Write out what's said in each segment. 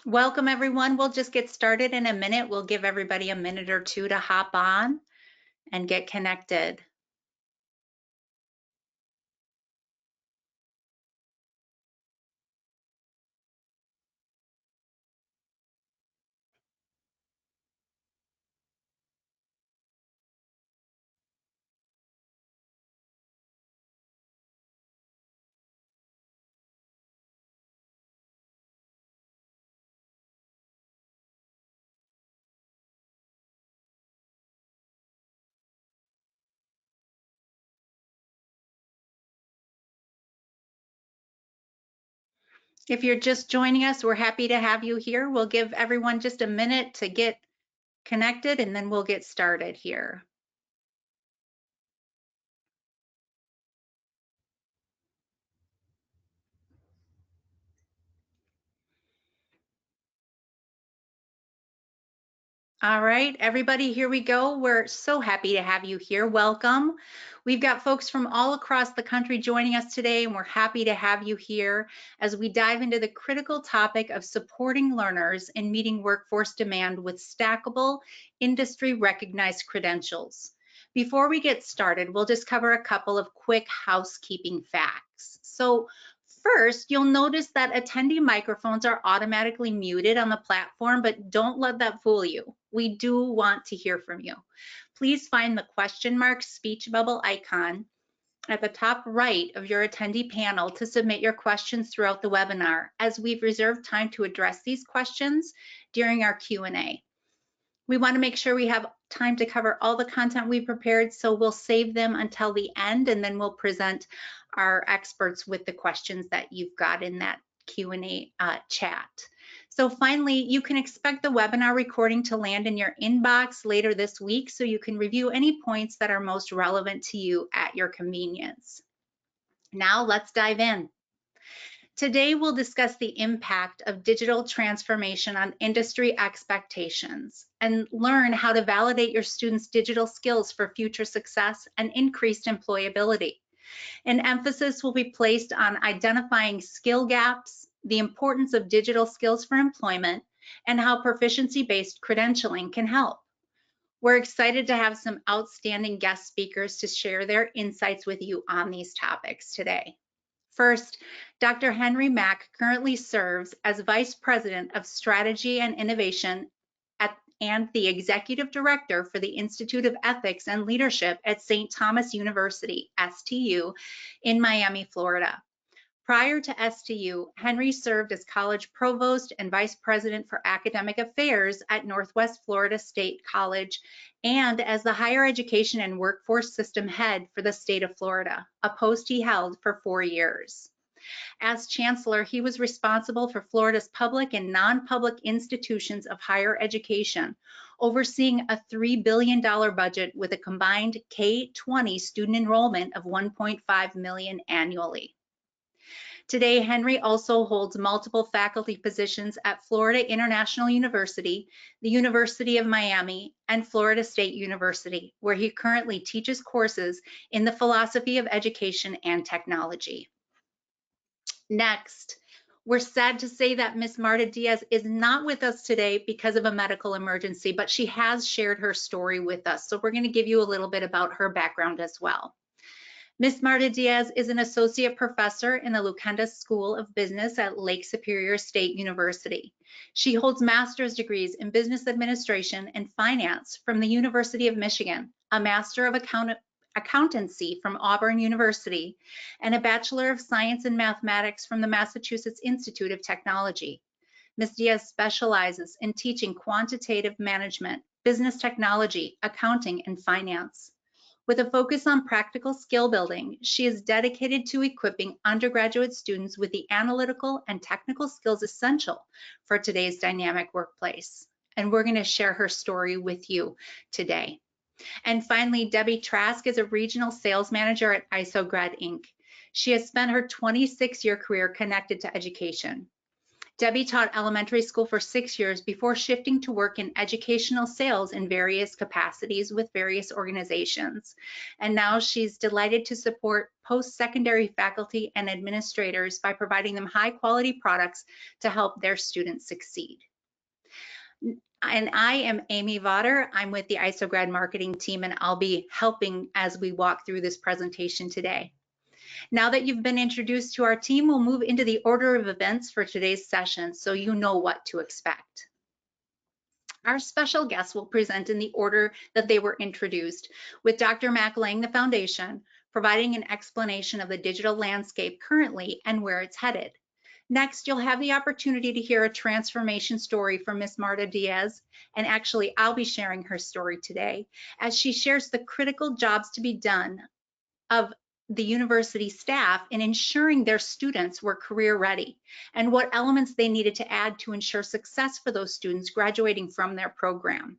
Welcome, everyone. We'll just get started in a minute. We'll give everybody a minute or two to hop on and get connected. If you're just joining us, we're happy to have you here. We'll give everyone just a minute to get connected and then we'll get started here. All right, everybody, here we go. We're so happy to have you here. Welcome. We've got folks from all across the country joining us today, and we're happy to have you here as we dive into the critical topic of supporting learners in meeting workforce demand with stackable, industry-recognized credentials. Before we get started, we'll just cover a couple of quick housekeeping facts. So first, you'll notice that attendee microphones are automatically muted on the platform, but don't let that fool you. We do want to hear from you. Please find the question mark speech bubble icon at the top right of your attendee panel to submit your questions throughout the webinar, as we've reserved time to address these questions during our Q&A. We want to make sure we have time to cover all the content we prepared, so we'll save them until the end, and then we'll present our experts with the questions that you've got in that Q&A chat. So finally, you can expect the webinar recording to land in your inbox later this week, so you can review any points that are most relevant to you at your convenience. Now let's dive in. Today, we'll discuss the impact of digital transformation on industry expectations and learn how to validate your students' digital skills for future success and increased employability. An emphasis will be placed on identifying skill gaps, the importance of digital skills for employment, and how proficiency-based credentialing can help. We're excited to have some outstanding guest speakers to share their insights with you on these topics today. First, Dr. Henry Mack currently serves as Vice President of Strategy and Innovation and the Executive Director for the Institute of Ethics and Leadership at St. Thomas University, STU, in Miami, Florida. Prior to STU, Henry served as College Provost and Vice President for Academic Affairs at Northwest Florida State College and as the Higher Education and Workforce System Head for the state of Florida, a post he held for 4 years. As Chancellor, he was responsible for Florida's public and non-public institutions of higher education, overseeing a $3 billion budget with a combined K-20 student enrollment of 1.5 million annually. Today, Henry also holds multiple faculty positions at Florida International University, the University of Miami, and Florida State University, where he currently teaches courses in the philosophy of education and technology. Next, we're sad to say that Ms. Marta Diaz is not with us today because of a medical emergency, but she has shared her story with us. So we're going to give you a little bit about her background as well. Ms. Marta Diaz is an associate professor in the Lucenda School of Business at Lake Superior State University. She holds master's degrees in business administration and finance from the University of Michigan, a master of accountancy from Auburn University, and a Bachelor of Science in Mathematics from the Massachusetts Institute of Technology. Ms. Diaz specializes in teaching quantitative management, business technology, accounting, and finance. With a focus on practical skill building, she is dedicated to equipping undergraduate students with the analytical and technical skills essential for today's dynamic workplace. And we're going to share her story with you today. And finally, Debbie Trask is a regional sales manager at ISOGRAD Inc. She has spent her 26-year career connected to education. Debbie taught elementary school for 6 years before shifting to work in educational sales in various capacities with various organizations. And now she's delighted to support post-secondary faculty and administrators by providing them high-quality products to help their students succeed. And I am Amy Votter. I'm with the ISOGrad marketing team, and I'll be helping as we walk through this presentation today. Now that you've been introduced to our team, we'll move into the order of events for today's session so you know what to expect. Our special guests will present in the order that they were introduced, with Dr. Mack laying the foundation, providing an explanation of the digital landscape currently and where it's headed. Next, you'll have the opportunity to hear a transformation story from Ms. Marta Diaz, and actually I'll be sharing her story today as she shares the critical jobs to be done of the university staff in ensuring their students were career ready and what elements they needed to add to ensure success for those students graduating from their program.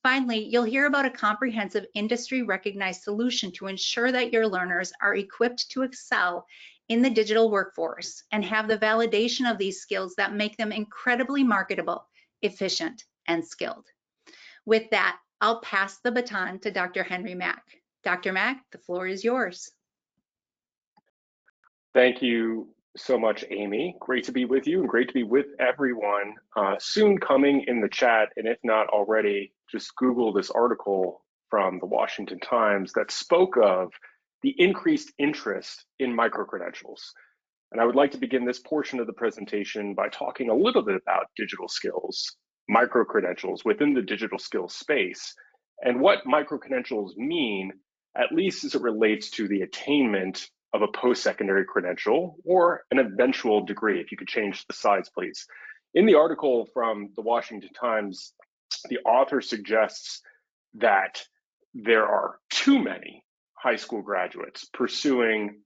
Finally, you'll hear about a comprehensive industry recognized solution to ensure that your learners are equipped to excel in the digital workforce and have the validation of these skills that make them incredibly marketable, efficient, and skilled. With that, I'll pass the baton to Dr. Henry Mack. Dr. Mack, the floor is yours. Thank you so much, Amy. Great to be with you and great to be with everyone. Soon coming in the chat, and if not already, just Google this article from the Washington Times that spoke of the increased interest in micro-credentials. And I would like to begin this portion of the presentation by talking a little bit about digital skills, micro-credentials within the digital skills space, and what micro-credentials mean, at least as it relates to the attainment of a post-secondary credential or an eventual degree. If you could change the slides, please. In the article from the Washington Times, the author suggests that there are too many high school graduates pursuing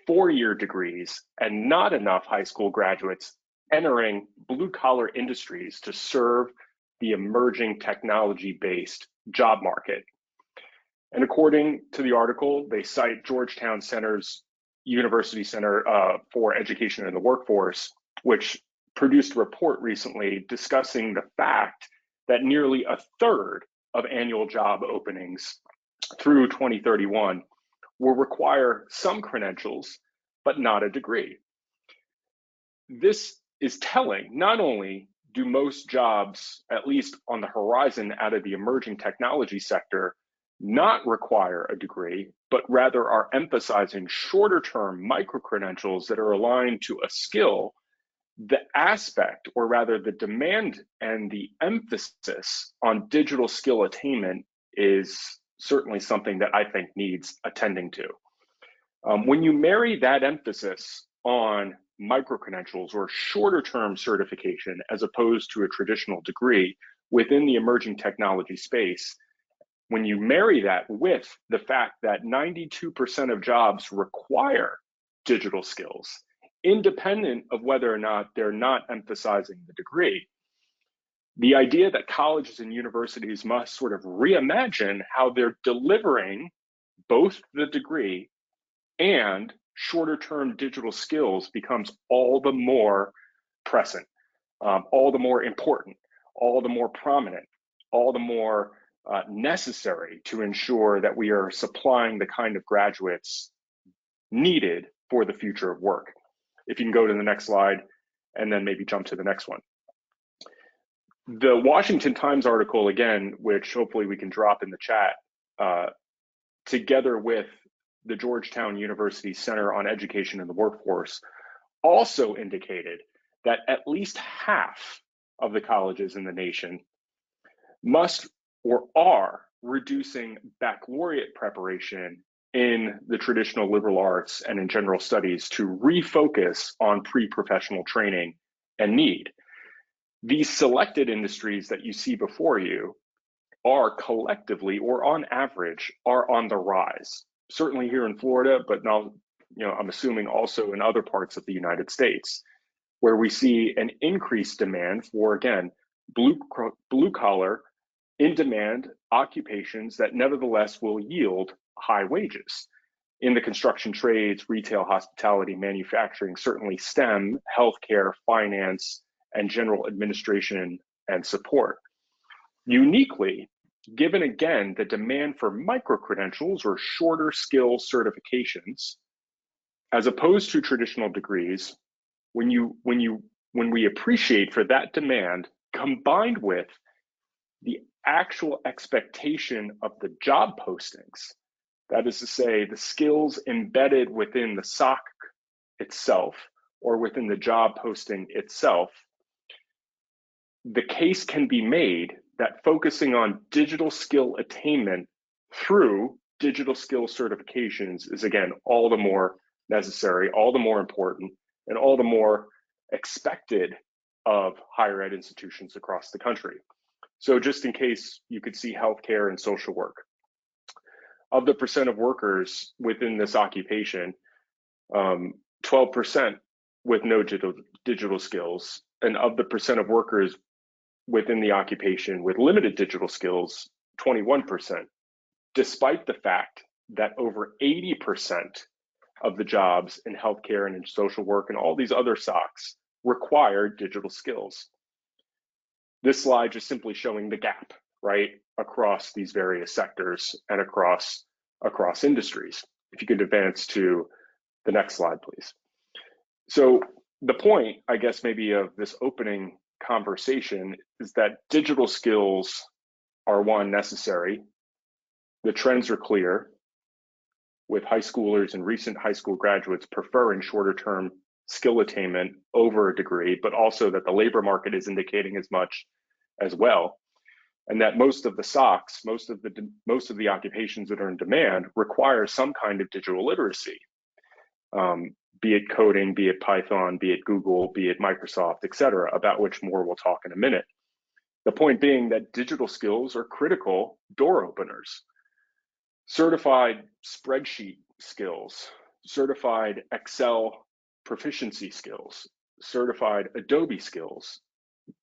four-year degrees and not enough high school graduates entering blue-collar industries to serve the emerging technology-based job market. And according to the article, they cite Georgetown Center's University Center for Education and the Workforce, which produced a report recently discussing the fact that nearly a third of annual job openings through 2031 will require some credentials, but not a degree. This is telling. Not only do most jobs, at least on the horizon out of the emerging technology sector, not require a degree, but rather are emphasizing shorter term micro-credentials that are aligned to a skill, the aspect, or rather the demand and the emphasis on digital skill attainment is certainly something that I think needs attending to. When you marry that emphasis on micro-credentials or shorter term certification as opposed to a traditional degree within the emerging technology space, when you marry that with the fact that 92% of jobs require digital skills, independent of whether or not they're not emphasizing the degree, the idea that colleges and universities must sort of reimagine how they're delivering both the degree and shorter term digital skills becomes all the more present, all the more important, all the more prominent, all the more necessary to ensure that we are supplying the kind of graduates needed for the future of work. If you can go to the next slide and then maybe jump to the next one. The Washington Times article, again, which hopefully we can drop in the chat, together with the Georgetown University Center on Education and the Workforce, also indicated that at least half of the colleges in the nation must or are reducing baccalaureate preparation in the traditional liberal arts and in general studies to refocus on pre-professional training and need. These selected industries that you see before you are collectively, or on average, are on the rise. Certainly here in Florida, but now, I'm assuming also in other parts of the United States, where we see an increased demand for, again, blue collar, in demand occupations that nevertheless will yield high wages. In the construction trades, retail, hospitality, manufacturing, certainly STEM, healthcare, finance, and general administration and support. Uniquely, given again the demand for micro-credentials or shorter skill certifications, as opposed to traditional degrees, when we appreciate for that demand combined with the actual expectation of the job postings, that is to say, the skills embedded within the SOC itself or within the job posting itself, the case can be made that focusing on digital skill attainment through digital skill certifications is, again, all the more necessary, all the more important, and all the more expected of higher ed institutions across the country. So just in case you could see healthcare and social work, of the percent of workers within this occupation, 12% with no digital skills, and of the percent of workers within the occupation with limited digital skills, 21%, despite the fact that over 80% of the jobs in healthcare and in social work and all these other SOCs require digital skills. This slide just simply showing the gap, right, across these various sectors and across industries. If you could advance to the next slide, please. So the point, I guess, maybe of this opening conversation is that digital skills are, one, necessary. The trends are clear, with high schoolers and recent high school graduates preferring shorter term skill attainment over a degree, but also that the labor market is indicating as much as well, and that most of the SOCs, most of the occupations that are in demand require some kind of digital literacy, be it coding, be it Python, be it Google, be it Microsoft, et cetera, about which more we'll talk in a minute. The point being that digital skills are critical door openers. Certified spreadsheet skills, certified Excel proficiency skills, certified Adobe skills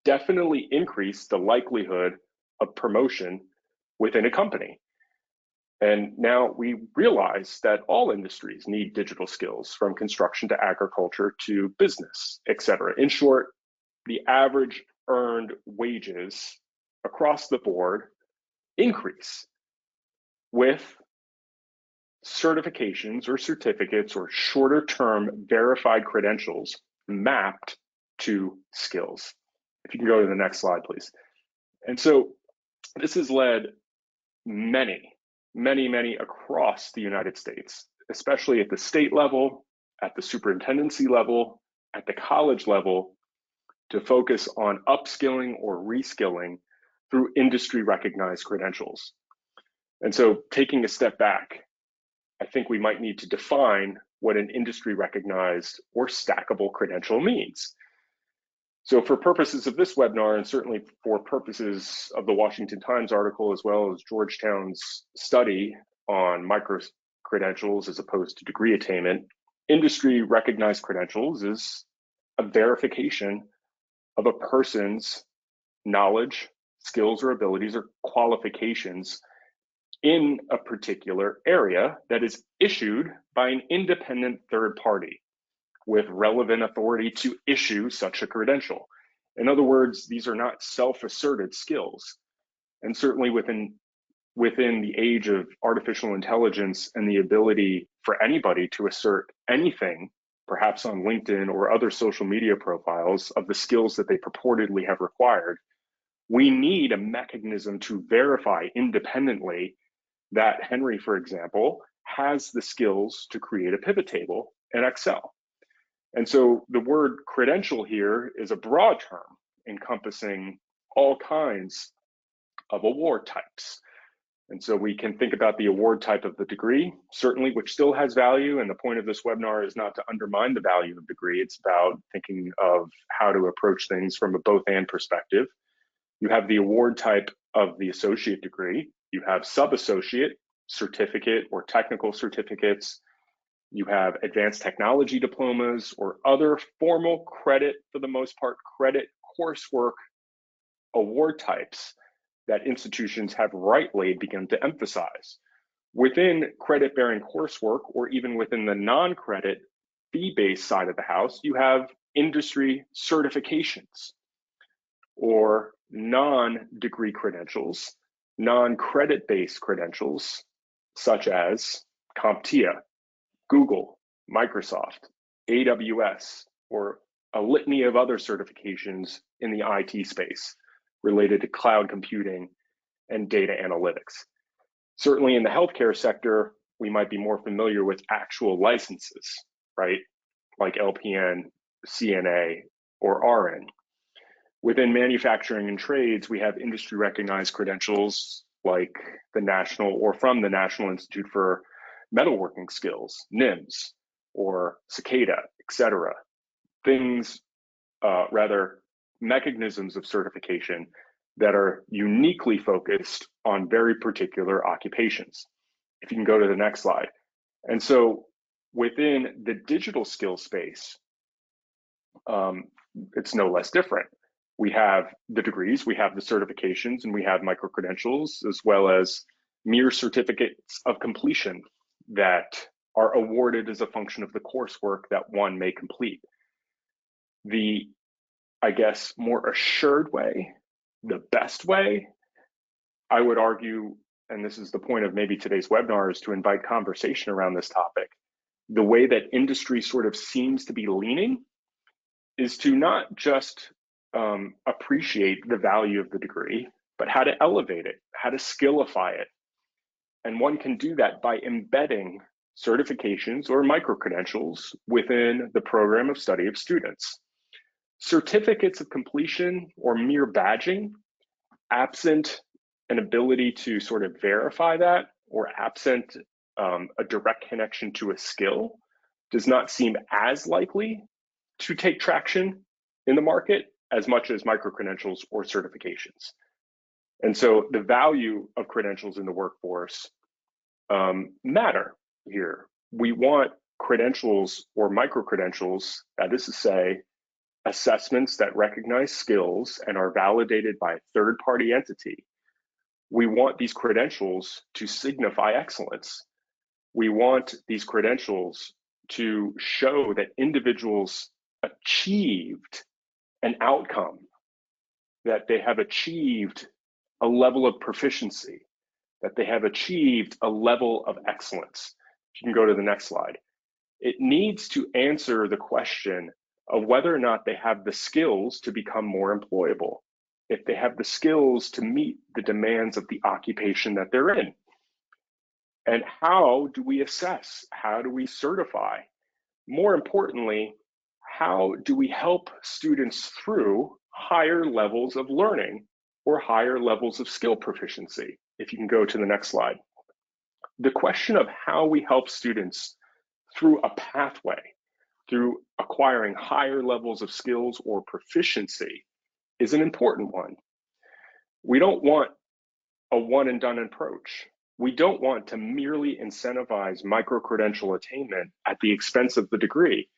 definitely increase the likelihood of promotion within a company. And now we realize that all industries need digital skills, from construction to agriculture to business, et cetera. In short, the average earned wages across the board increase with certifications or certificates or shorter term verified credentials mapped to skills. If you can go to the next slide, please. And so this has led many across the United States, especially at the state level, at the superintendency level, at the college level, to focus on upskilling or reskilling through industry recognized credentials. And so taking a step back, I think we might need to define what an industry recognized or stackable credential means. So for purposes of this webinar, and certainly for purposes of the Washington Times article, as well as Georgetown's study on micro-credentials as opposed to degree attainment, industry recognized credentials is a verification of a person's knowledge, skills, or abilities or qualifications in a particular area that is issued by an independent third party with relevant authority to issue such a credential. In other words, these are not self-asserted skills. And certainly within the age of artificial intelligence and the ability for anybody to assert anything, perhaps on LinkedIn or other social media profiles, of the skills that they purportedly have required, we need a mechanism to verify independently that Henry, for example, has the skills to create a pivot table in Excel. And so the word credential here is a broad term encompassing all kinds of award types. And so we can think about the award type of the degree, certainly, which still has value. And the point of this webinar is not to undermine the value of degree. It's about thinking of how to approach things from a both and perspective. You have the award type of the associate degree. You have sub-associate, certificate, or technical certificates. You have advanced technology diplomas or other formal credit, for the most part, credit coursework award types that institutions have rightly begun to emphasize. Within credit-bearing coursework, or even within the non-credit fee-based side of the house, you have industry certifications or non-degree credentials, non-credit-based credentials, such as CompTIA, Google, Microsoft, AWS, or a litany of other certifications in the IT space related to cloud computing and data analytics. Certainly in the healthcare sector, we might be more familiar with actual licenses, right? Like LPN, CNA, or RN. Within manufacturing and trades, we have industry recognized credentials like the National or from the National Institute for Metalworking Skills, NIMS, or Cicada, etc. Things, rather, mechanisms of certification that are uniquely focused on very particular occupations. If you can go to the next slide. And so within the digital skill space, it's no less different. We have the degrees, we have the certifications, and we have micro-credentials, as well as mere certificates of completion that are awarded as a function of the coursework that one may complete. The, I guess, more assured way, the best way, I would argue, and this is the point of maybe today's webinar, is to invite conversation around this topic. The way that industry sort of seems to be leaning is to not just appreciate the value of the degree, but how to elevate it, how to skillify it. And one can do that by embedding certifications or micro-credentials within the program of study of students. Certificates of completion or mere badging, absent an ability to sort of verify that, or absent a direct connection to a skill, does not seem as likely to take traction in the market as much as micro-credentials or certifications. And so the value of credentials in the workforce matter here. We want credentials or micro-credentials, that is to say, assessments that recognize skills and are validated by a third-party entity. We want these credentials to signify excellence. We want these credentials to show that individuals achieved an outcome, that they have achieved a level of proficiency, that they have achieved a level of excellence. If you can go to the next slide. It needs to answer the question of whether or not they have the skills to become more employable, if they have the skills to meet the demands of the occupation that they're in. And how do we assess? How do we certify? More importantly, how do we help students through higher levels of learning or higher levels of skill proficiency? If you can go to the next slide. The question of how we help students through a pathway, through acquiring higher levels of skills or proficiency, is an important one. We don't want a one and done approach. We don't want to merely incentivize micro-credential attainment at the expense of the degree.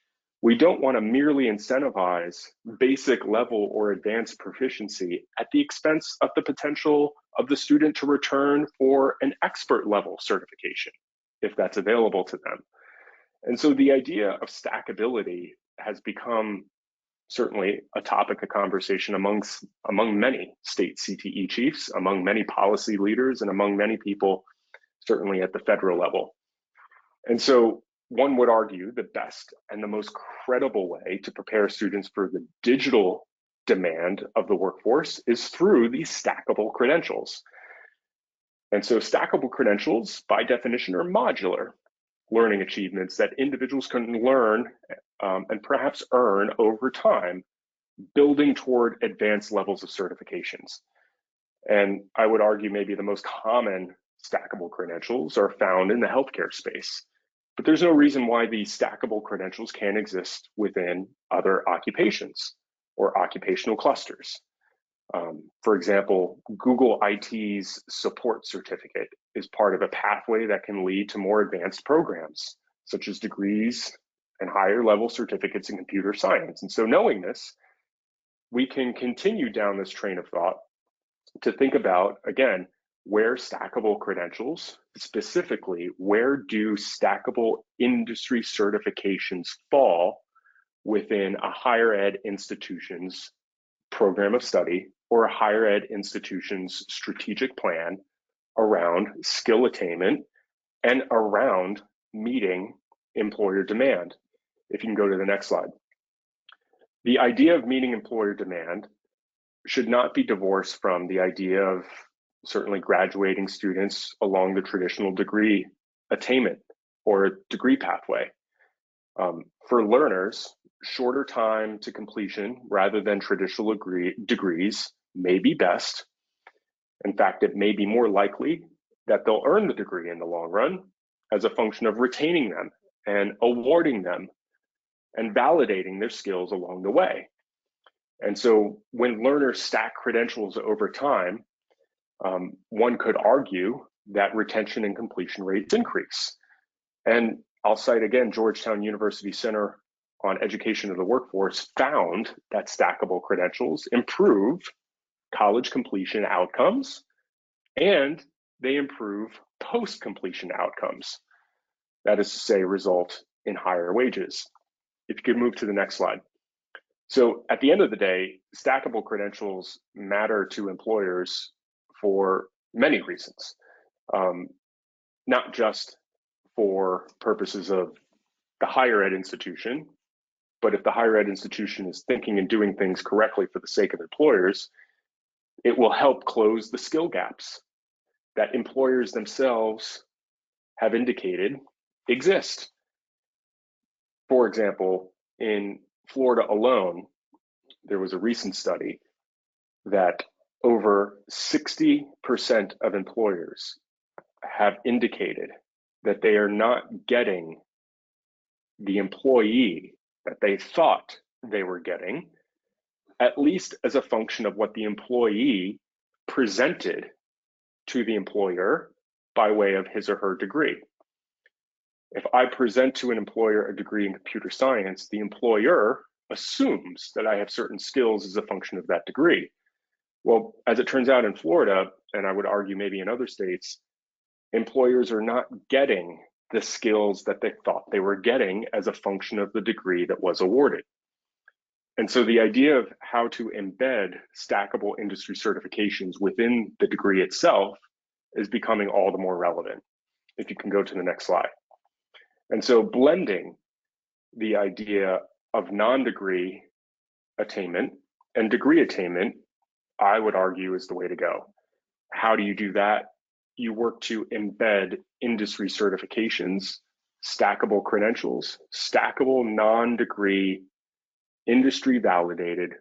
We don't want to merely incentivize basic level or advanced proficiency at the expense of the potential of the student to return for an expert level certification, if that's available to them. And so the idea of stackability has become certainly a topic of conversation among many state CTE chiefs, among many policy leaders, and among many people, certainly at the federal level. And so one would argue the best and the most credible way to prepare students for the digital demand of the workforce is through these stackable credentials. And so stackable credentials, by definition, are modular learning achievements that individuals can learn and perhaps earn over time, building toward advanced levels of certifications. And I would argue maybe the most common stackable credentials are found in the healthcare space. But there's no reason why these stackable credentials can't exist within other occupations or occupational clusters. For example, Google IT's support certificate is part of a pathway that can lead to more advanced programs, such as degrees and higher level certificates in computer science. And so knowing this, we can continue down this train of thought to think about, again, where stackable credentials, specifically, where do stackable industry certifications fall within a higher ed institution's program of study or a higher ed institution's strategic plan around skill attainment and around meeting employer demand. If you can go to the next slide. The idea of meeting employer demand should not be divorced from the idea of certainly graduating students along the traditional degree attainment or degree pathway. For learners, shorter time to completion rather than traditional degrees may be best. In fact, it may be more likely that they'll earn the degree in the long run as a function of retaining them and awarding them and validating their skills along the way. And so when learners stack credentials over time, one could argue that retention and completion rates increase. And I'll cite again, Georgetown University Center on Education of the Workforce found that stackable credentials improve college completion outcomes and they improve post-completion outcomes. That is to say, result in higher wages. If you could move to the next slide. So at the end of the day, stackable credentials matter to employers for many reasons, not just for purposes of the higher ed institution, but if the higher ed institution is thinking and doing things correctly for the sake of employers, it will help close the skill gaps that employers themselves have indicated exist. For example, in Florida alone, there was a recent study that over 60% of employers have indicated that they are not getting the employee that they thought they were getting, at least as a function of what the employee presented to the employer by way of his or her degree. If I present to an employer a degree in computer science, the employer assumes that I have certain skills as a function of that degree. Well, as it turns out in Florida, and I would argue maybe in other states, employers are not getting the skills that they thought they were getting as a function of the degree that was awarded. And so the idea of how to embed stackable industry certifications within the degree itself is becoming all the more relevant. If you can go to the next slide. And so blending the idea of non-degree attainment and degree attainment, I would argue, is the way to go. How do you do that? You work to embed industry certifications, stackable credentials, stackable non-degree, industry validated,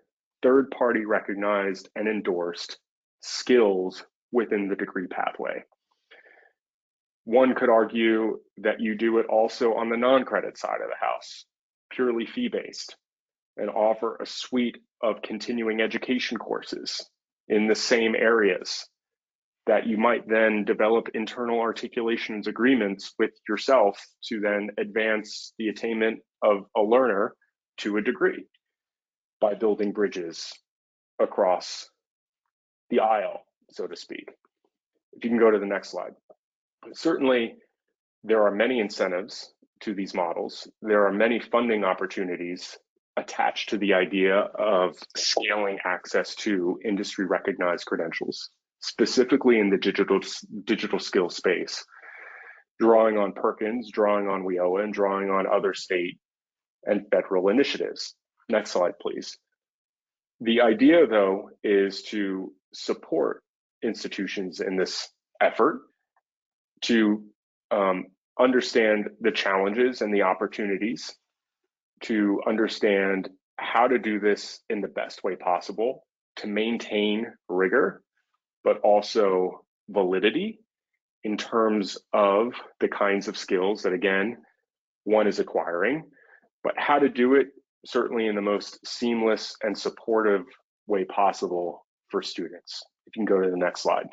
third-party recognized and endorsed skills within the degree pathway. One could argue that you do it also on the non-credit side of the house, purely fee-based, and offer a suite of continuing education courses in the same areas that you might then develop internal articulations agreements with yourself to then advance the attainment of a learner to a degree by building bridges across the aisle, so to speak. If you can go to the next slide. Certainly, there are many incentives to these models. There are many funding opportunities attached to the idea of scaling access to industry recognized credentials, specifically in the digital skills space, drawing on Perkins, drawing on WIOA, and drawing on other state and federal initiatives. Next slide, please. The idea, though, is to support institutions in this effort to understand the challenges and the opportunities, to understand how to do this in the best way possible, to maintain rigor, but also validity in terms of the kinds of skills that, again, one is acquiring, but how to do it certainly in the most seamless and supportive way possible for students. If you can go to the next slide.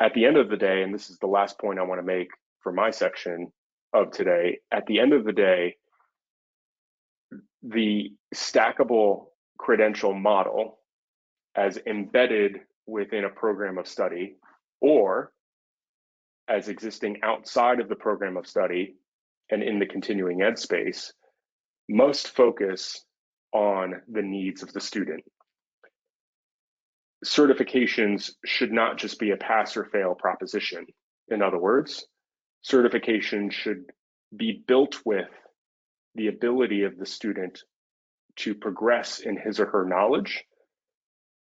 At the end of the day, and this is the last point I want to make for my section of today, at the end of the day, the stackable credential model as embedded within a program of study, or as existing outside of the program of study and in the continuing ed space, must focus on the needs of the student. Certifications should not just be a pass or fail proposition. In other words, certification should be built with the ability of the student to progress in his or her knowledge,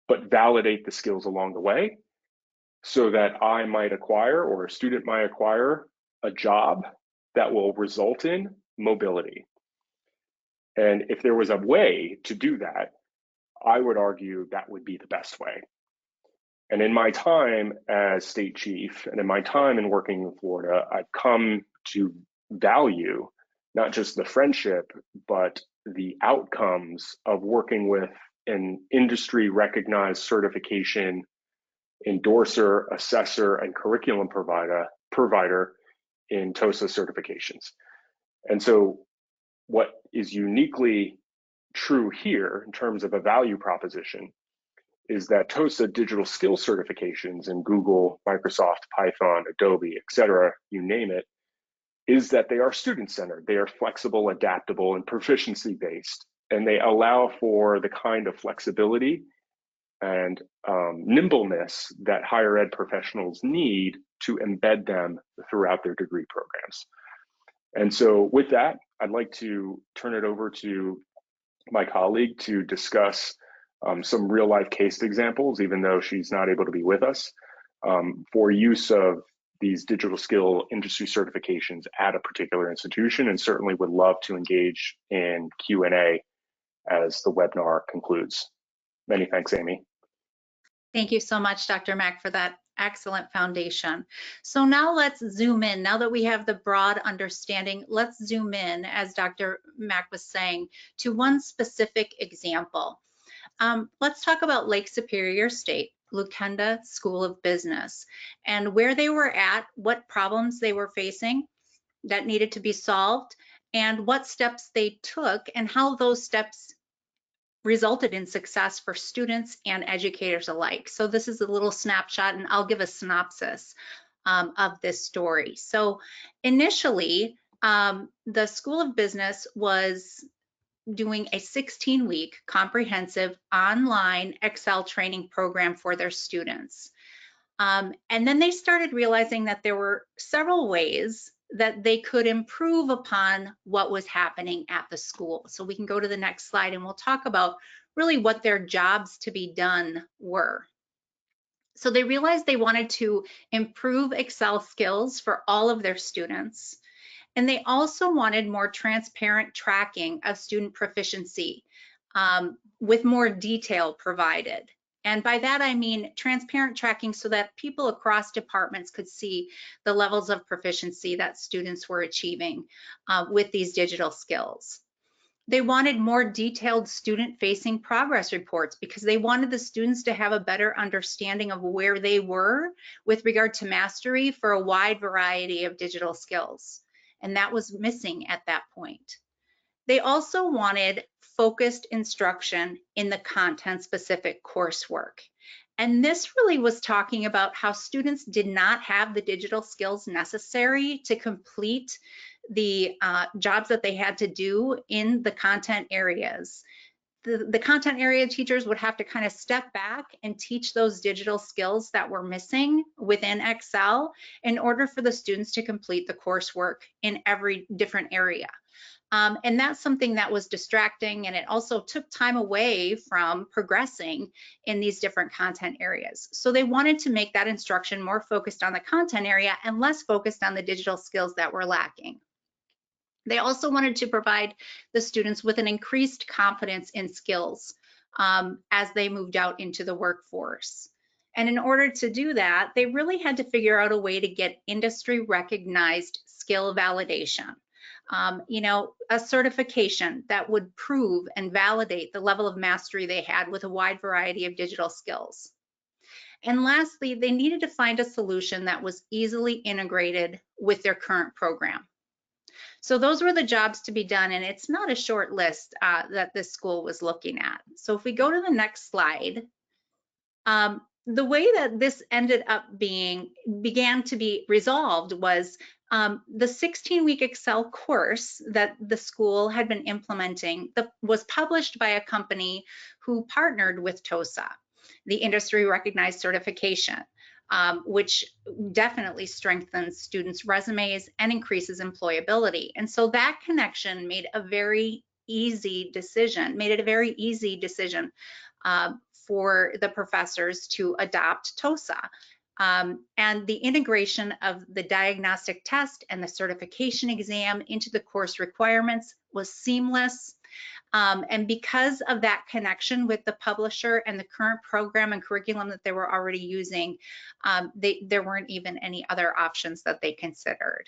but validate the skills along the way so that I might acquire, or a student might acquire, a job that will result in mobility. And if there was a way to do that, I would argue that would be the best way. And in my time as state chief and in my time in working in Florida, I've come to value not just the friendship, but the outcomes of working with an industry recognized certification endorser, assessor, and curriculum provider in TOSA certifications. And so what is uniquely true here in terms of a value proposition is that TOSA digital skill certifications in Google, Microsoft, Python, Adobe, et cetera, you name it, is that they are student-centered. They are flexible, adaptable, and proficiency-based, and they allow for the kind of flexibility and nimbleness that higher ed professionals need to embed them throughout their degree programs. And so with that, I'd like to turn it over to my colleague to discuss some real life case examples, even though she's not able to be with us, for use of these digital skill industry certifications at a particular institution, and certainly would love to engage in Q&A as the webinar concludes. Many thanks, Amy. Thank you so much, Dr. Mack, for that excellent foundation. So now let's zoom in. Now that we have the broad understanding, let's zoom in, as Dr. Mack was saying, to one specific example. Let's talk about Lake Superior State, Lukenda School of Business, and where they were at, what problems they were facing that needed to be solved, and what steps they took, and how those steps resulted in success for students and educators alike. So this is a little snapshot, and I'll give a synopsis of this story. So initially, the School of Business was doing a 16-week comprehensive online Excel training program for their students. And then they started realizing that there were several ways that they could improve upon what was happening at the school. So we can go to the next slide and we'll talk about really what their jobs to be done were. So they realized they wanted to improve Excel skills for all of their students. And they also wanted more transparent tracking of student proficiency with more detail provided. And by that, I mean transparent tracking so that people across departments could see the levels of proficiency that students were achieving with these digital skills. They wanted more detailed student-facing progress reports because they wanted the students to have a better understanding of where they were with regard to mastery for a wide variety of digital skills. And that was missing at that point. They also wanted focused instruction in the content-specific coursework. And this really was talking about how students did not have the digital skills necessary to complete the jobs that they had to do in the content areas. The content area teachers would have to kind of step back and teach those digital skills that were missing within Excel in order for the students to complete the coursework in every different area. And that's something that was distracting, and it also took time away from progressing in these different content areas. So they wanted to make that instruction more focused on the content area and less focused on the digital skills that were lacking. They also wanted to provide the students with an increased confidence in skills as they moved out into the workforce. And in order to do that, they really had to figure out a way to get industry recognized skill validation. You know, a certification that would prove and validate the level of mastery they had with a wide variety of digital skills. And lastly, they needed to find a solution that was easily integrated with their current program. So those were the jobs to be done, and it's not a short list that this school was looking at. So if we go to the next slide, the way that this ended up began to be resolved was the 16-week Excel course that the school had been implementing was published by a company who partnered with TOSA, the industry recognized certification, which definitely strengthens students' resumes and increases employability. And so that connection made it a very easy decision for the professors to adopt TOSA. And the integration of the diagnostic test and the certification exam into the course requirements was seamless. And because of that connection with the publisher and the current program and curriculum that they were already using, there weren't even any other options that they considered.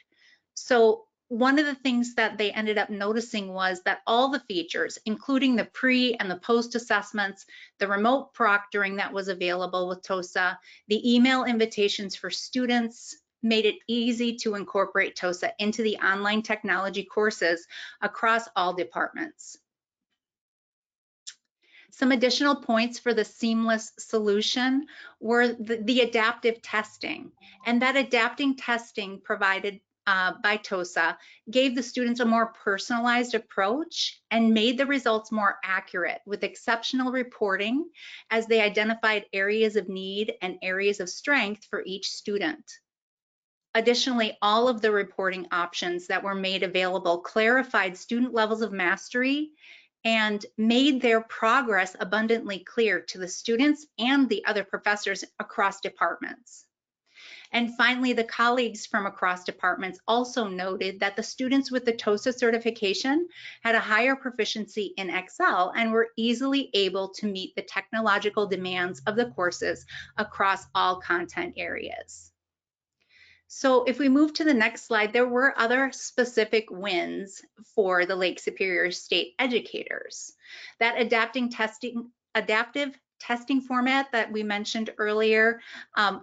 So one of the things that they ended up noticing was that all the features, including the pre and the post assessments, the remote proctoring that was available with TOSA, the email invitations for students, made it easy to incorporate TOSA into the online technology courses across all departments. Some additional points for the seamless solution were the adaptive testing. And that adapting testing provided by TOSA gave the students a more personalized approach and made the results more accurate with exceptional reporting as they identified areas of need and areas of strength for each student. Additionally, all of the reporting options that were made available clarified student levels of mastery and made their progress abundantly clear to the students and the other professors across departments. And finally, the colleagues from across departments also noted that the students with the TOSA certification had a higher proficiency in Excel and were easily able to meet the technological demands of the courses across all content areas. So if we move to the next slide, there were other specific wins for the Lake Superior State educators. That adaptive testing format that we mentioned earlier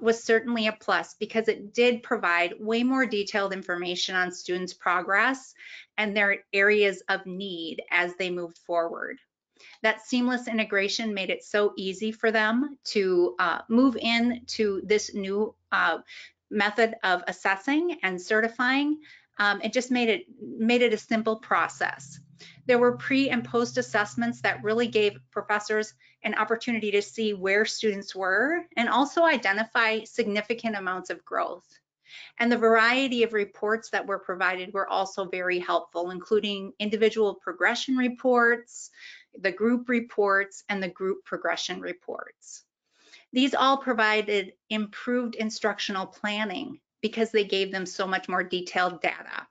was certainly a plus because it did provide way more detailed information on students' progress and their areas of need as they moved forward. That seamless integration made it so easy for them to move into this new method of assessing and certifying. It just made it a simple process. There were pre and post assessments that really gave professors an opportunity to see where students were and also identify significant amounts of growth. And the variety of reports that were provided were also very helpful, including individual progression reports, the group reports, and the group progression reports. These all provided improved instructional planning because they gave them so much more detailed data.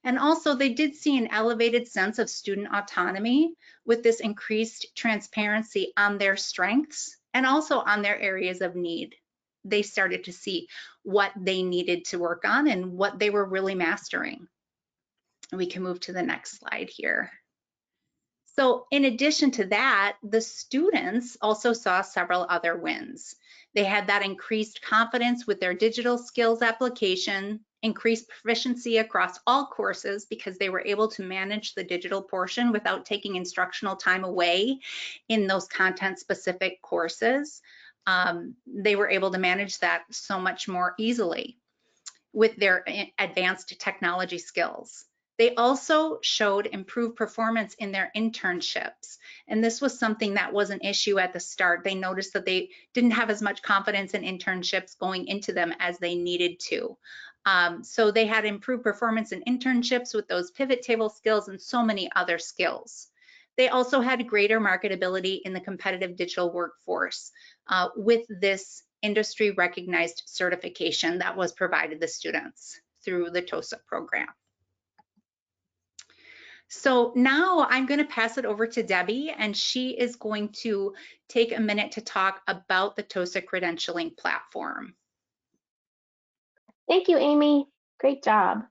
And also they did see an elevated sense of student autonomy with this increased transparency on their strengths and also on their areas of need. They started to see what they needed to work on and what they were really mastering. We can move to the next slide here. So in addition to that, the students also saw several other wins. They had that increased confidence with their digital skills application, increased proficiency across all courses because they were able to manage the digital portion without taking instructional time away in those content-specific courses. They were able to manage that so much more easily with their advanced technology skills. They also showed improved performance in their internships. And this was something that was an issue at the start. They noticed that they didn't have as much confidence in internships going into them as they needed to. So they had improved performance in internships with those pivot table skills and so many other skills. They also had greater marketability in the competitive digital workforce with this industry recognized certification that was provided to students through the TOSA program. So now I'm going to pass it over to Debbie, and she is going to take a minute to talk about the TOSA credentialing platform. Thank you, Amy. Great job.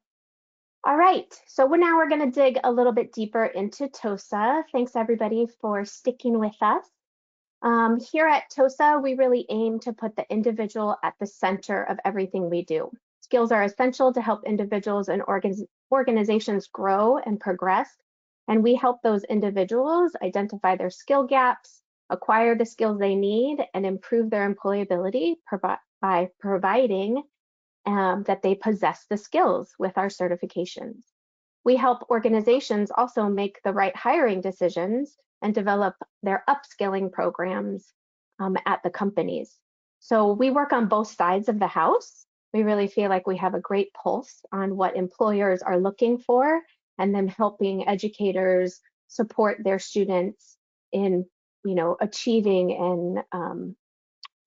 All right, so now we're going to dig a little bit deeper into TOSA. Thanks everybody for sticking with us. Here at TOSA, we really aim to put the individual at the center of everything we do. Skills are essential to help individuals and organizations grow and progress, and we help those individuals identify their skill gaps, acquire the skills they need, and improve their employability by providing that they possess the skills with our certifications. We help organizations also make the right hiring decisions and develop their upskilling programs at the companies. So we work on both sides of the house. We really feel like we have a great pulse on what employers are looking for, and then helping educators support their students in, achieving and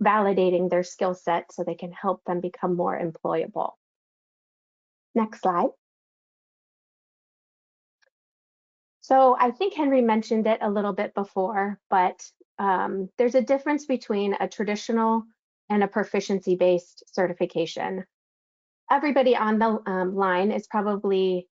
validating their skill set so they can help them become more employable. Next slide. So I think Henry mentioned it a little bit before, but there's a difference between a traditional and a proficiency-based certification. Everybody on the line is probably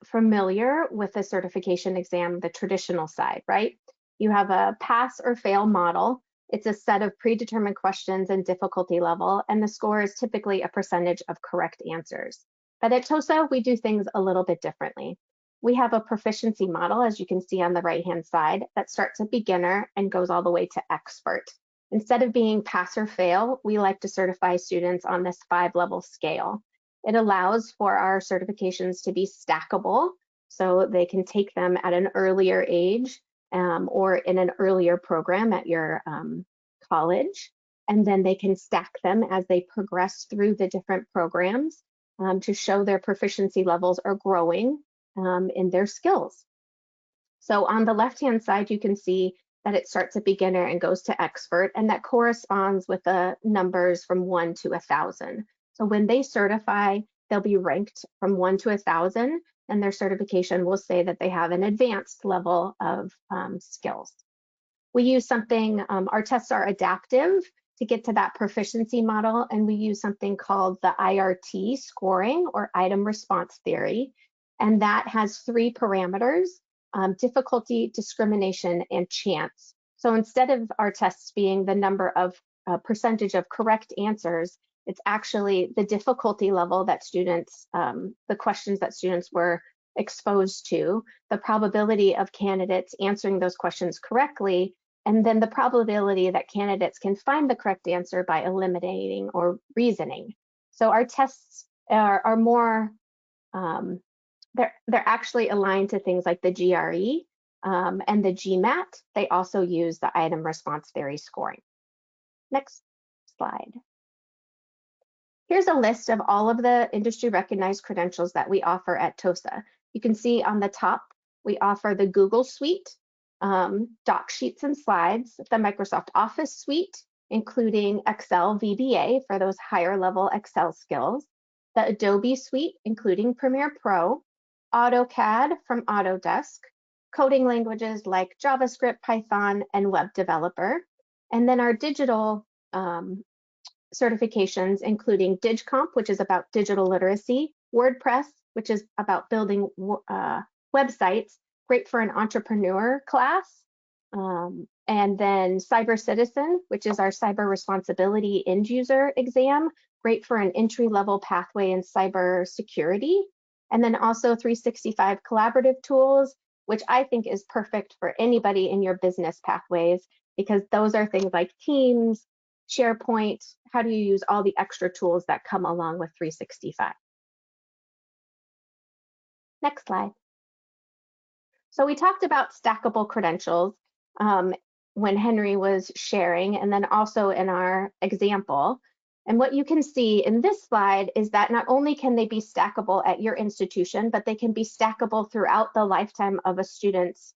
familiar with the certification exam, the traditional side, right? You have a pass or fail model. It's a set of predetermined questions and difficulty level, and the score is typically a percentage of correct answers. But at TOSA, we do things a little bit differently. We have a proficiency model, as you can see on the right-hand side, that starts at beginner and goes all the way to expert. Instead of being pass or fail, we like to certify students on this 5-level scale. It allows for our certifications to be stackable, so they can take them at an earlier age or in an earlier program at your college, and then they can stack them as they progress through the different programs to show their proficiency levels are growing in their skills. So on the left-hand side, you can see that it starts at beginner and goes to expert, and that corresponds with the numbers from 1 to 1,000. So when they certify, they'll be ranked from 1 to 1,000, and their certification will say that they have an advanced level of skills. We use something, our tests are adaptive to get to that proficiency model, and we use something called the IRT scoring, or item response theory, and that has 3 parameters: difficulty, discrimination, and chance. So instead of our tests being the number of percentage of correct answers, it's actually the difficulty level that students, the questions that students were exposed to, the probability of candidates answering those questions correctly, and then the probability that candidates can find the correct answer by eliminating or reasoning. So our tests are more, they're actually aligned to things like the GRE and the GMAT. They also use the item response theory scoring. Next slide. Here's a list of all of the industry recognized credentials that we offer at TOSA. You can see on the top, we offer the Google Suite, doc sheets and slides, the Microsoft Office Suite, including Excel VBA for those higher level Excel skills, the Adobe Suite, including Premiere Pro, AutoCAD from Autodesk, coding languages like JavaScript, Python, and Web Developer, and then our digital certifications, including DigComp, which is about digital literacy, WordPress, which is about building websites, great for an entrepreneur class, and then Cyber Citizen, which is our cyber responsibility end user exam, great for an entry-level pathway in cyber security, and then also 365 collaborative tools, which I think is perfect for anybody in your business pathways, because those are things like Teams, SharePoint. How do you use all the extra tools that come along with 365? Next slide. So we talked about stackable credentials when Henry was sharing, and then also in our example. And what you can see in this slide is that not only can they be stackable at your institution, but they can be stackable throughout the lifetime of a student's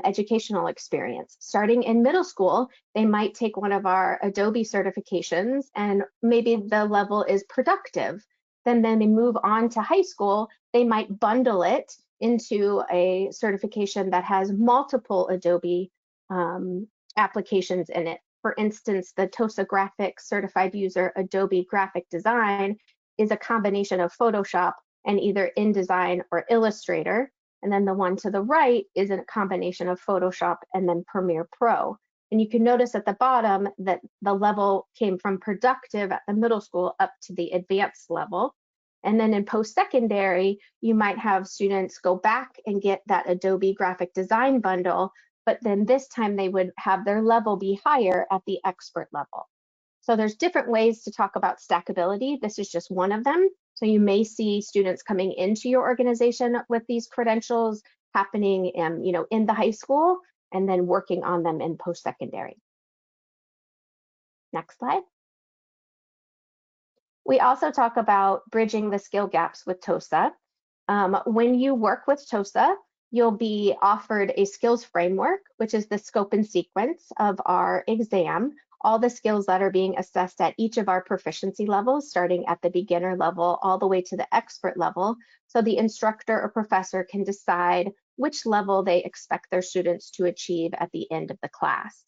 educational experience. Starting in middle school, they might take one of our Adobe certifications, and maybe the level is productive. Then they move on to high school, they might bundle it into a certification that has multiple Adobe applications in it. For instance, the TOSA Graphics Certified User Adobe Graphic Design is a combination of Photoshop and either InDesign or Illustrator. And then the one to the right is a combination of Photoshop and then Premiere Pro. And you can notice at the bottom that the level came from productive at the middle school up to the advanced level. And then in post-secondary, you might have students go back and get that Adobe Graphic Design bundle, but then this time they would have their level be higher at the expert level. So there's different ways to talk about stackability. This is just one of them. So you may see students coming into your organization with these credentials happening in the high school and then working on them in post-secondary. Next slide. We also talk about bridging the skill gaps with TOSA. When you work with TOSA, you'll be offered a skills framework, which is the scope and sequence of our exam, all the skills that are being assessed at each of our proficiency levels, starting at the beginner level all the way to the expert level, so the instructor or professor can decide which level they expect their students to achieve at the end of the class.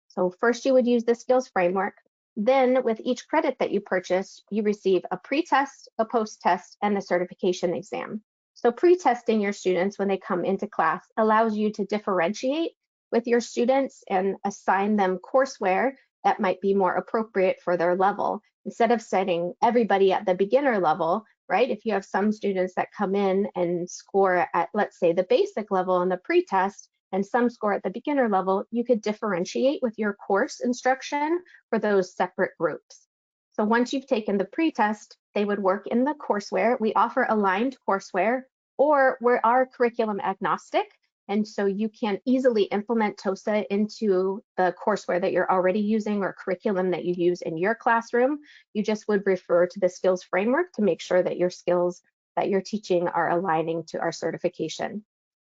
So first you would use the skills framework. Then with each credit that you purchase, you receive a pre-test, a post-test, and the certification exam. So pre-testing your students when they come into class allows you to differentiate with your students and assign them courseware that might be more appropriate for their level. Instead of setting everybody at the beginner level, right? If you have some students that come in and score at, let's say, the basic level on the pre-test, and some score at the beginner level, you could differentiate with your course instruction for those separate groups. So once you've taken the pre-test, they would work in the courseware. We offer aligned courseware, or we are curriculum agnostic, and so you can easily implement TOSA into the courseware that you're already using or curriculum that you use in your classroom. You just would refer to the skills framework to make sure that your skills that you're teaching are aligning to our certification.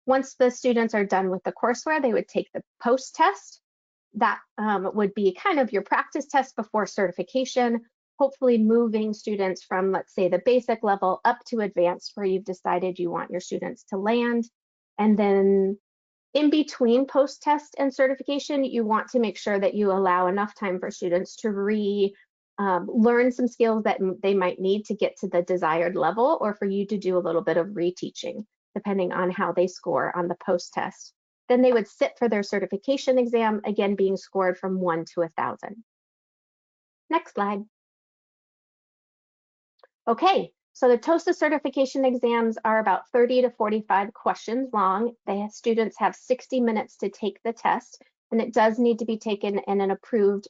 Once the students are done with the courseware, they would take the post-test. That would be kind of your practice test before certification, hopefully moving students from, let's say, the basic level up to advanced, where you've decided you want your students to land. And then in between post-test and certification, you want to make sure that you allow enough time for students to learn some skills that they might need to get to the desired level, or for you to do a little bit of reteaching, depending on how they score on the post-test. Then they would sit for their certification exam, again being scored from 1 to 1,000. Next slide. Okay, so the TOSA certification exams are about 30 to 45 questions long. The students have 60 minutes to take the test, and it does need to be taken in an approved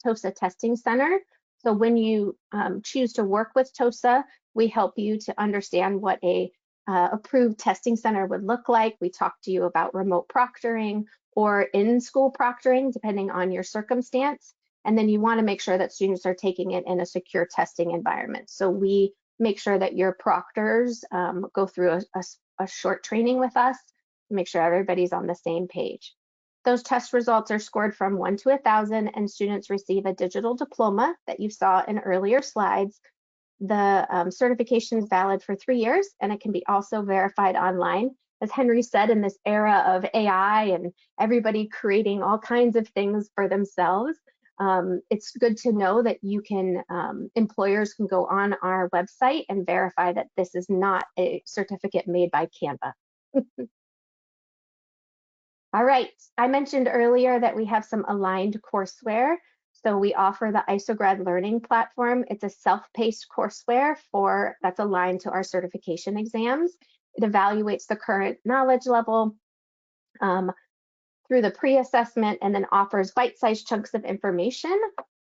TOSA testing center. So when you choose to work with TOSA, we help you to understand what a approved testing center would look like. We talk to you about remote proctoring or in-school proctoring, depending on your circumstance. And then you want to make sure that students are taking it in a secure testing environment. So we make sure that your proctors go through a short training with us to make sure everybody's on the same page. Those test results are scored from 1 to 1,000, and students receive a digital diploma that you saw in earlier slides. The certification is valid for 3 years, and it can be also verified online. As Henry said, in this era of AI and everybody creating all kinds of things for themselves, it's good to know that you can, employers can go on our website and verify that this is not a certificate made by Canva. All right, I mentioned earlier that we have some aligned courseware. So we offer the ISOGRAD learning platform. It's a self-paced courseware that's aligned to our certification exams. It evaluates the current knowledge level through the pre-assessment, and then offers bite-sized chunks of information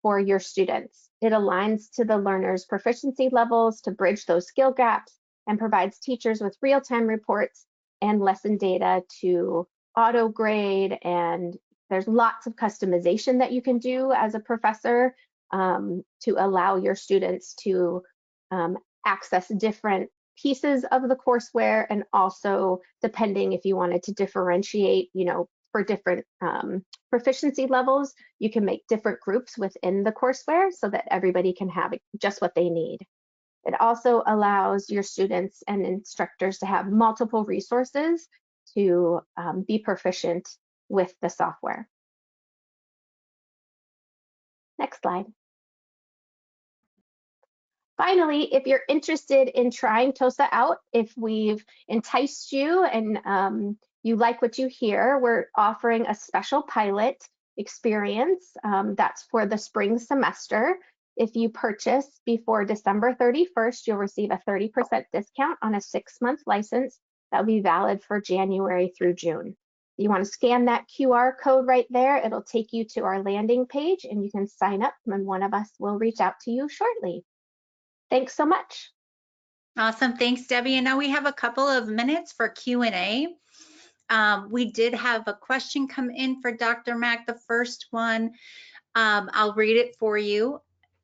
for your students. It aligns to the learner's proficiency levels to bridge those skill gaps, and provides teachers with real-time reports and lesson data to auto grade. And there's lots of customization that you can do as a professor to allow your students to access different pieces of the courseware, and also depending if you wanted to differentiate, for different proficiency levels, you can make different groups within the courseware so that everybody can have just what they need. It also allows your students and instructors to have multiple resources to be proficient with the software. Next slide. Finally, if you're interested in trying TOSA out, if we've enticed you and you like what you hear, we're offering a special pilot experience that's for the spring semester. If you purchase before December 31st, you'll receive a 30% discount on a 6-month license that will be valid for January through June. You want to scan that QR code right there. It'll take you to our landing page and you can sign up and one of us will reach out to you shortly. Thanks so much. Awesome. Thanks, Debbie. And now we have a couple of minutes for Q&A. We did have a question come in for Dr. Mack. The first one, I'll read it for you.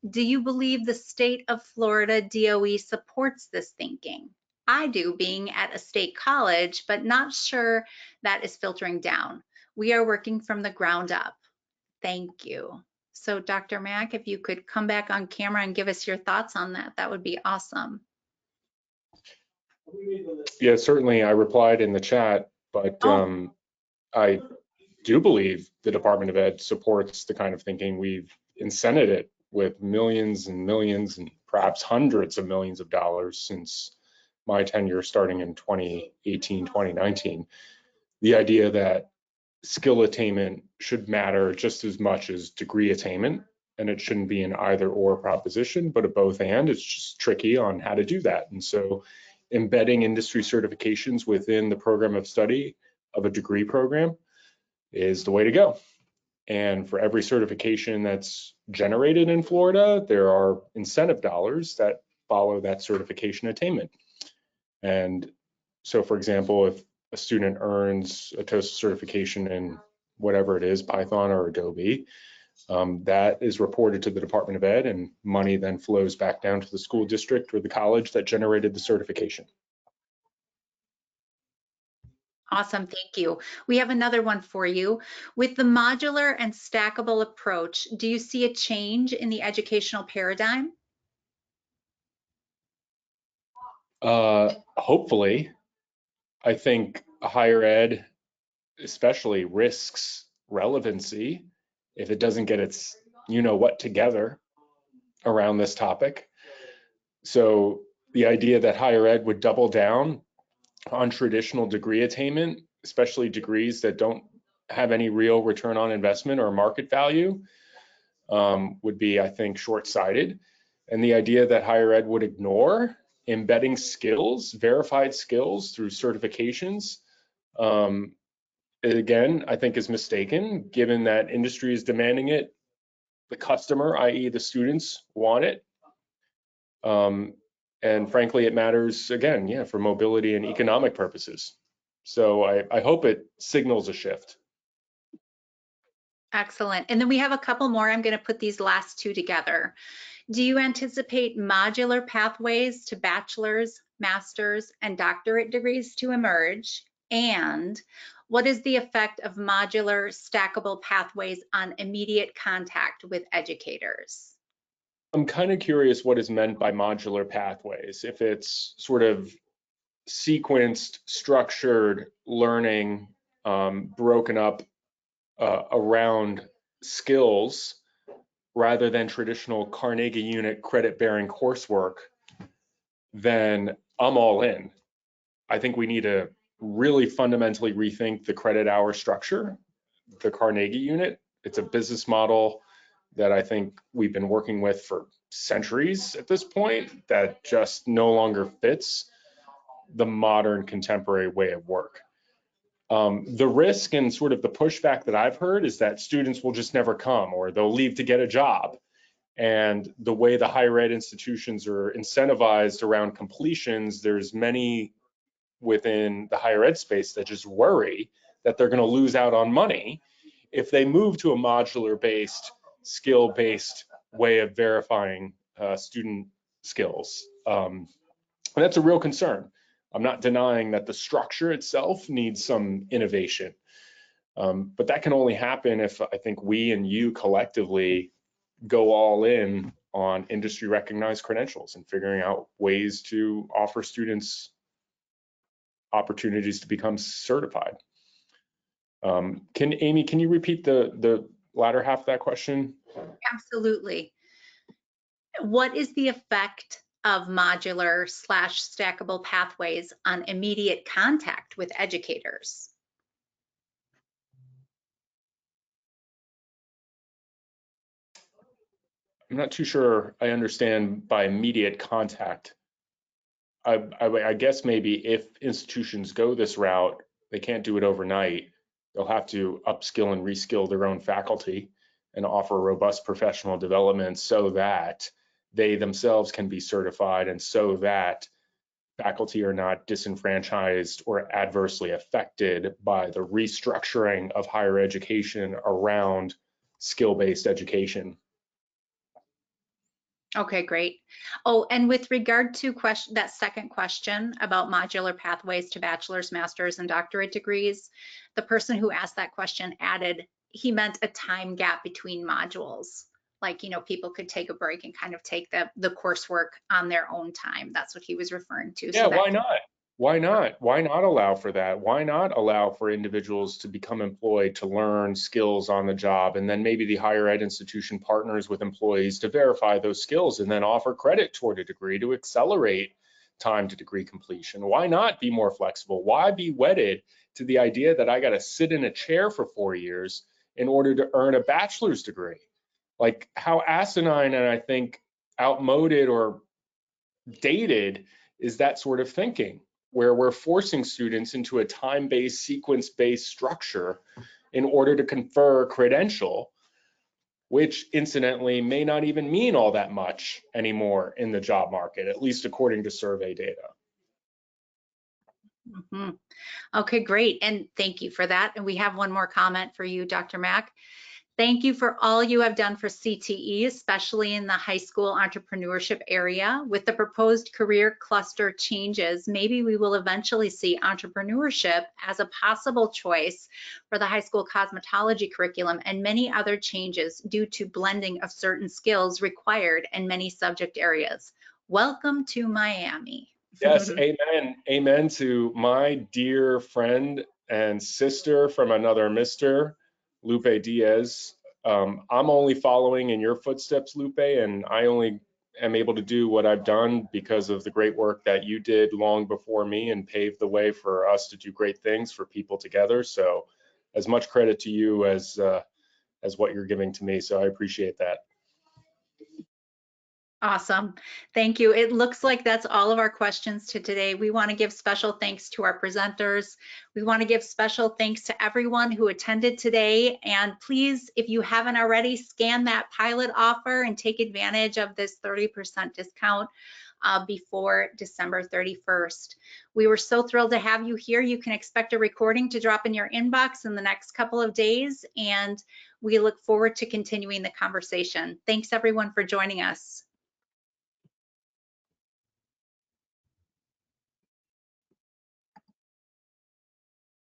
Do you believe the state of Florida DOE supports this thinking? I do, being at a state college, but not sure that is filtering down. We are working from the ground up. Thank you. So Dr. Mack, if you could come back on camera and give us your thoughts on that, that would be awesome. Yeah, certainly I replied in the chat, but I do believe the Department of Ed supports the kind of thinking. We've incented it with millions and millions and perhaps hundreds of millions of dollars since my tenure starting in 2018, 2019. The idea that skill attainment should matter just as much as degree attainment, and it shouldn't be an either or proposition, but a both and. It's just tricky on how to do that. And so embedding industry certifications within the program of study of a degree program is the way to go. And for every certification that's generated in Florida, there are incentive dollars that follow that certification attainment. And so, for example, if a student earns a TOEFL certification in whatever it is, Python or Adobe, that is reported to the Department of Ed, and money then flows back down to the school district or the college that generated the certification. Awesome, thank you. We have another one for you. With the modular and stackable approach, do you see a change in the educational paradigm? Hopefully. I think higher ed especially risks relevancy if it doesn't get its what together around this topic. So the idea that higher ed would double down on traditional degree attainment, especially degrees that don't have any real return on investment or market value, would be, I think, short-sighted. And the idea that higher ed would ignore embedding skills, verified skills through certifications, again, I think is mistaken, given that industry is demanding it, the customer, i.e. the students, want it. And frankly, it matters, again, yeah, for mobility and economic purposes. So I hope it signals a shift. Excellent. And then we have a couple more. I'm going to put these last two together. Do you anticipate modular pathways to bachelor's, master's, and doctorate degrees to emerge? And what is the effect of modular stackable pathways on immediate contact with educators? I'm kind of curious what is meant by modular pathways. If it's sort of sequenced, structured learning, broken up around skills rather than traditional Carnegie unit credit-bearing coursework, then I'm all in. I think we need to really fundamentally rethink the credit hour structure, the Carnegie unit. It's a business model that I think we've been working with for centuries at this point that just no longer fits the modern contemporary way of work. The risk and sort of the pushback that I've heard is that students will just never come or they'll leave to get a job. And the way the higher ed institutions are incentivized around completions, there's many within the higher ed space that just worry that they're going to lose out on money if they move to a modular-based, skill-based way of verifying student skills. And that's a real concern. I'm not denying that the structure itself needs some innovation, but that can only happen if I think we and you collectively go all in on industry recognized credentials and figuring out ways to offer students opportunities to become certified. Amy, can you repeat the latter half of that question? Absolutely. What is the effect of modular / stackable pathways on immediate contact with educators? I'm not too sure I understand by immediate contact. I guess maybe if institutions go this route, they can't do it overnight. They'll have to upskill and reskill their own faculty and offer robust professional development so that they themselves can be certified and so that faculty are not disenfranchised or adversely affected by the restructuring of higher education around skill-based education. Okay, great. Oh, and with regard to that second question about modular pathways to bachelor's, master's, and doctorate degrees, the person who asked that question added, he meant a time gap between modules. Like, you know, people could take a break and kind of take the coursework on their own time. That's what he was referring to. Yeah, So that why not? Why not? Why not allow for that? Why not allow for individuals to become employed, to learn skills on the job, and then maybe the higher ed institution partners with employees to verify those skills and then offer credit toward a degree to accelerate time to degree completion? Why not be more flexible? Why be wedded to the idea that I got to sit in a chair for 4 years in order to earn a bachelor's degree? Like, how asinine and I think outmoded or dated is that sort of thinking, where we're forcing students into a time-based, sequence-based structure in order to confer a credential, which incidentally may not even mean all that much anymore in the job market, at least according to survey data. Mm-hmm. Okay, great. And thank you for that. And we have one more comment for you, Dr. Mack. Thank you for all you have done for CTE, especially in the high school entrepreneurship area. With the proposed career cluster changes, maybe we will eventually see entrepreneurship as a possible choice for the high school cosmetology curriculum and many other changes due to blending of certain skills required in many subject areas. Welcome to Miami. Yes, amen. Amen to my dear friend and sister from another Mr. Lupe Diaz. I'm only following in your footsteps, Lupe, and I only am able to do what I've done because of the great work that you did long before me and paved the way for us to do great things for people together. So, as much credit to you as what you're giving to me. So I appreciate that. Awesome. Thank you. It looks like that's all of our questions to today. We want to give special thanks to our presenters. We want to give special thanks to everyone who attended today. And please, if you haven't already, scan that pilot offer and take advantage of this 30% discount before December 31st. We were so thrilled to have you here. You can expect a recording to drop in your inbox in the next couple of days. And we look forward to continuing the conversation. Thanks everyone for joining us.